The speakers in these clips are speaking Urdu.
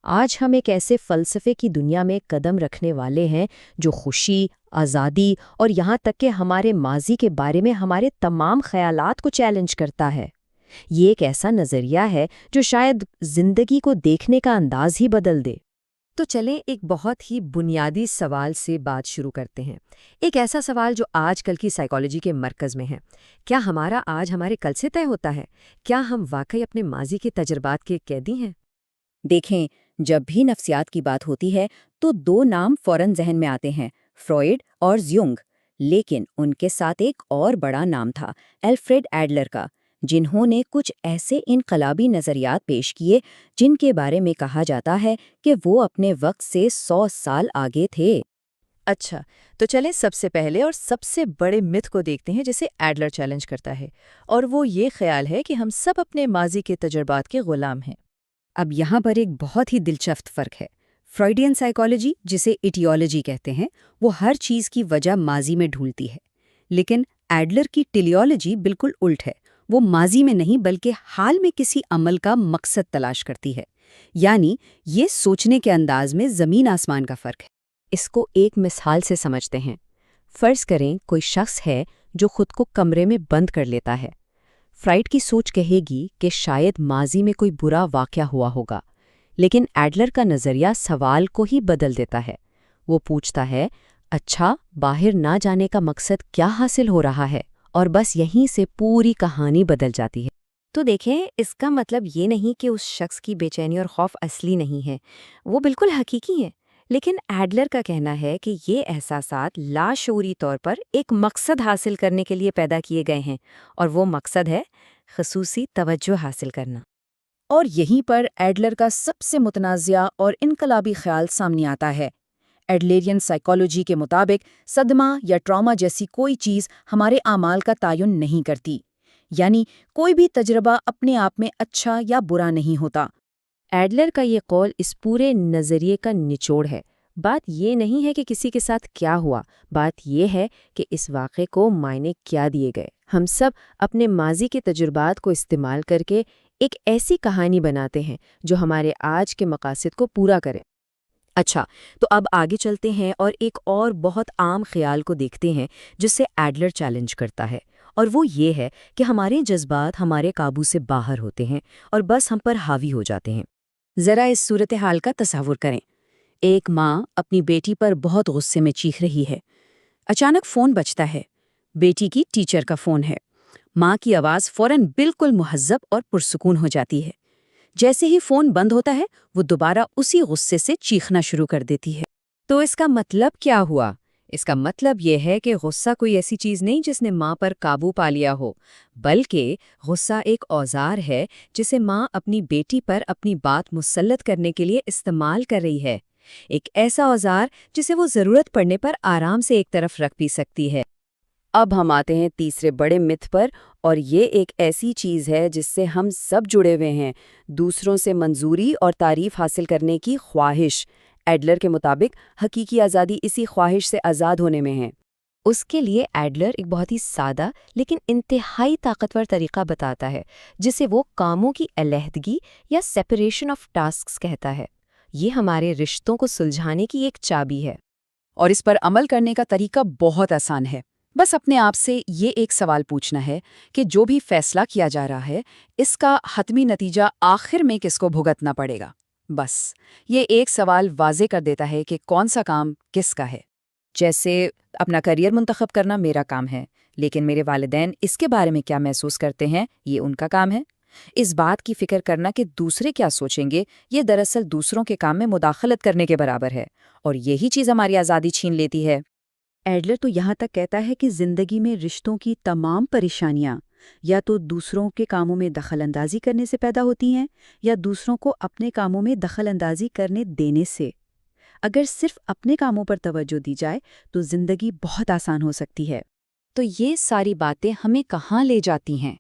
آج ہم ایک ایسے فلسفے کی دنیا میں قدم رکھنے والے ہیں جو خوشی، آزادی اور یہاں تک کہ ہمارے ماضی کے بارے میں ہمارے تمام خیالات کو چیلنج کرتا ہے۔ یہ ایک ایسا نظریہ ہے جو شاید زندگی کو دیکھنے کا انداز ہی بدل دے۔ تو چلیں ایک بہت ہی بنیادی سوال سے بات شروع کرتے ہیں۔ ایک ایسا سوال جو آج کل کی سائیکالوجی کے مرکز میں ہے۔ کیا ہمارا آج ہمارے کل سے طے ہوتا ہے؟ کیا ہم واقعی اپنے ماضی کے تجربات کے قیدی ہیں؟ دیکھیں، جب بھی نفسیات کی بات ہوتی ہے تو دو نام فوراً ذہن میں آتے ہیں، فروئڈ اور زیونگ۔ لیکن ان کے ساتھ ایک اور بڑا نام تھا، الفریڈ ایڈلر کا، جنہوں نے کچھ ایسے انقلابی نظریات پیش کیے جن کے بارے میں کہا جاتا ہے کہ وہ اپنے وقت سے 100 سال آگے تھے۔ اچھا، تو چلیں سب سے پہلے اور سب سے بڑے متھ کو دیکھتے ہیں جسے ایڈلر چیلنج کرتا ہے، اور وہ یہ خیال ہے کہ ہم سب اپنے ماضی کے تجربات کے غلام ہیں۔ اب یہاں پر ایک بہت ہی دلچسپ فرق ہے۔ فرائیڈین سائیکالوجی، جسے ایٹیولوجی کہتے ہیں، وہ ہر چیز کی وجہ ماضی میں ڈھونڈتی ہے، لیکن ایڈلر کی ٹیلیولوجی بالکل الٹ ہے۔ وہ ماضی میں نہیں بلکہ حال میں کسی عمل کا مقصد تلاش کرتی ہے۔ یعنی یہ سوچنے کے انداز میں زمین آسمان کا فرق ہے۔ اس کو ایک مثال سے سمجھتے ہیں۔ فرض کریں کوئی شخص ہے جو خود کو کمرے میں بند کر لیتا ہے۔ فرائیڈ کی سوچ کہے گی کہ شاید ماضی میں کوئی برا واقعہ ہوا ہوگا، لیکن ایڈلر کا نظریہ سوال کو ہی بدل دیتا ہے۔ وہ پوچھتا ہے، اچھا، باہر نہ جانے کا مقصد کیا حاصل ہو رہا ہے؟ اور بس یہیں سے پوری کہانی بدل جاتی ہے۔ تو دیکھیں، اس کا مطلب یہ نہیں کہ اس شخص کی بے چینی اور خوف اصلی نہیں ہے، وہ بالکل حقیقی ہے۔ لیکن ایڈلر کا کہنا ہے کہ یہ احساسات لاشعوری طور پر ایک مقصد حاصل کرنے کے لیے پیدا کیے گئے ہیں، اور وہ مقصد ہے خصوصی توجہ حاصل کرنا۔ اور یہیں پر ایڈلر کا سب سے متنازع اور انقلابی خیال سامنے آتا ہے۔ ایڈلیرین سائیکالوجی کے مطابق صدمہ یا ٹراما جیسی کوئی چیز ہمارے اعمال کا تعین نہیں کرتی، یعنی کوئی بھی تجربہ اپنے آپ میں اچھا یا برا نہیں ہوتا۔ ایڈلر کا یہ قول اس پورے نظریے کا نچوڑ ہے۔ بات یہ نہیں ہے کہ کسی کے ساتھ کیا ہوا، بات یہ ہے کہ اس واقعے کو معنی کیا دیے گئے۔ ہم سب اپنے ماضی کے تجربات کو استعمال کر کے ایک ایسی کہانی بناتے ہیں جو ہمارے آج کے مقاصد کو پورا کرے۔ اچھا، تو اب آگے چلتے ہیں اور ایک اور بہت عام خیال کو دیکھتے ہیں جسے ایڈلر چیلنج کرتا ہے، اور وہ یہ ہے کہ ہمارے جذبات ہمارے قابو سے باہر ہوتے ہیں اور بس ہم پر حاوی ہو جاتے ہیں۔ ذرا اس صورتحال کا تصور کریں۔ ایک ماں اپنی بیٹی پر بہت غصے میں چیخ رہی ہے۔ اچانک فون بجتا ہے۔ بیٹی کی ٹیچر کا فون ہے۔ ماں کی آواز فوراً بالکل مہذب اور پرسکون ہو جاتی ہے۔ جیسے ہی فون بند ہوتا ہے، وہ دوبارہ اسی غصے سے چیخنا شروع کر دیتی ہے۔ تو اس کا مطلب کیا ہوا؟ اس کا مطلب یہ ہے کہ غصہ کوئی ایسی چیز نہیں جس نے ماں پر قابو پا لیا ہو، بلکہ غصہ ایک اوزار ہے جسے ماں اپنی بیٹی پر اپنی بات مسلط کرنے کے لیے استعمال کر رہی ہے۔ ایک ایسا اوزار جسے وہ ضرورت پڑنے پر آرام سے ایک طرف رکھ بھی سکتی ہے۔ اب ہم آتے ہیں تیسرے بڑے متھ پر، اور یہ ایک ایسی چیز ہے جس سے ہم سب جڑے ہوئے ہیں، دوسروں سے منظوری اور تعریف حاصل کرنے کی خواہش۔ ایڈلر کے مطابق حقیقی آزادی اسی خواہش سے آزاد ہونے میں ہے۔ اس کے لیے ایڈلر ایک بہت ہی سادہ لیکن انتہائی طاقتور طریقہ بتاتا ہے جسے وہ کاموں کی علیحدگی یا سیپریشن آف ٹاسکس کہتا ہے۔ یہ ہمارے رشتوں کو سلجھانے کی ایک چابی ہے۔ اور اس پر عمل کرنے کا طریقہ بہت آسان ہے۔ بس اپنے آپ سے یہ ایک سوال پوچھنا ہے کہ جو بھی فیصلہ کیا جا رہا ہے، اس کا حتمی نتیجہ آخر میں کس کو بھگتنا پڑے گا۔ بس یہ ایک سوال واضح کر دیتا ہے کہ کون سا کام کس کا ہے۔ جیسے اپنا کیریئر منتخب کرنا میرا کام ہے، لیکن میرے والدین اس کے بارے میں کیا محسوس کرتے ہیں، یہ ان کا کام ہے۔ اس بات کی فکر کرنا کہ دوسرے کیا سوچیں گے، یہ دراصل دوسروں کے کام میں مداخلت کرنے کے برابر ہے، اور یہی چیز ہماری آزادی چھین لیتی ہے۔ ایڈلر تو یہاں تک کہتا ہے کہ زندگی میں رشتوں کی تمام پریشانیاں یا تو دوسروں کے کاموں میں دخل اندازی کرنے سے پیدا ہوتی ہیں یا دوسروں کو اپنے کاموں میں دخل اندازی کرنے دینے سے۔ اگر صرف اپنے کاموں پر توجہ دی جائے تو زندگی بہت آسان ہو سکتی ہے۔ تو یہ ساری باتیں ہمیں کہاں لے جاتی ہیں؟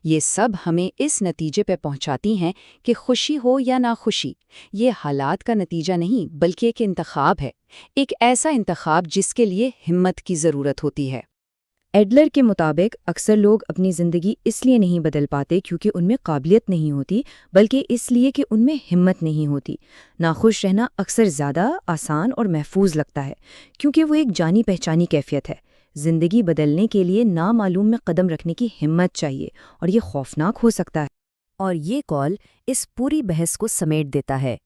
یہ سب ہمیں اس نتیجے پہ پہنچاتی ہیں کہ خوشی ہو یا ناخوشی، یہ حالات کا نتیجہ نہیں بلکہ ایک انتخاب ہے، ایک ایسا انتخاب جس کے لیے ہمت کی ضرورت ہوتی ہے۔ ایڈلر کے مطابق اکثر لوگ اپنی زندگی اس لیے نہیں بدل پاتے کیونکہ ان میں قابلیت نہیں ہوتی، بلکہ اس لیے کہ ان میں ہمت نہیں ہوتی۔ ناخوش رہنا اکثر زیادہ آسان اور محفوظ لگتا ہے کیونکہ وہ ایک جانی پہچانی کیفیت ہے۔ زندگی بدلنے کے لیے نامعلوم میں قدم رکھنے کی ہمت چاہیے، اور یہ خوفناک ہو سکتا ہے۔ اور یہ کال اس پوری بحث کو سمیٹ دیتا ہے۔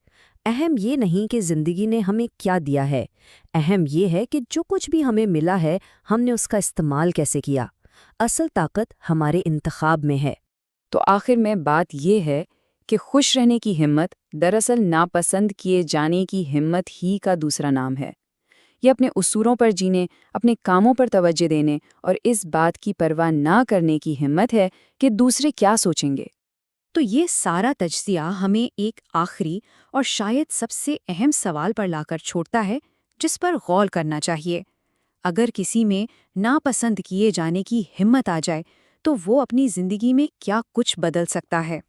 اہم یہ نہیں کہ زندگی نے ہمیں کیا دیا ہے، اہم یہ ہے کہ جو کچھ بھی ہمیں ملا ہے ہم نے اس کا استعمال کیسے کیا۔ اصل طاقت ہمارے انتخاب میں ہے۔ تو آخر میں بات یہ ہے کہ خوش رہنے کی ہمت دراصل ناپسند کیے جانے کی ہمت ہی کا دوسرا نام ہے۔ یہ اپنے اصولوں پر جینے، اپنے کاموں پر توجہ دینے اور اس بات کی پرواہ نہ کرنے کی ہمت ہے کہ دوسرے کیا سوچیں گے۔ تو یہ سارا تجزیہ ہمیں ایک آخری اور شاید سب سے اہم سوال پر لا کر چھوڑتا ہے جس پر غور کرنا چاہیے۔ اگر کسی میں ناپسند کیے جانے کی ہمت آ جائے تو وہ اپنی زندگی میں کیا کچھ بدل سکتا ہے۔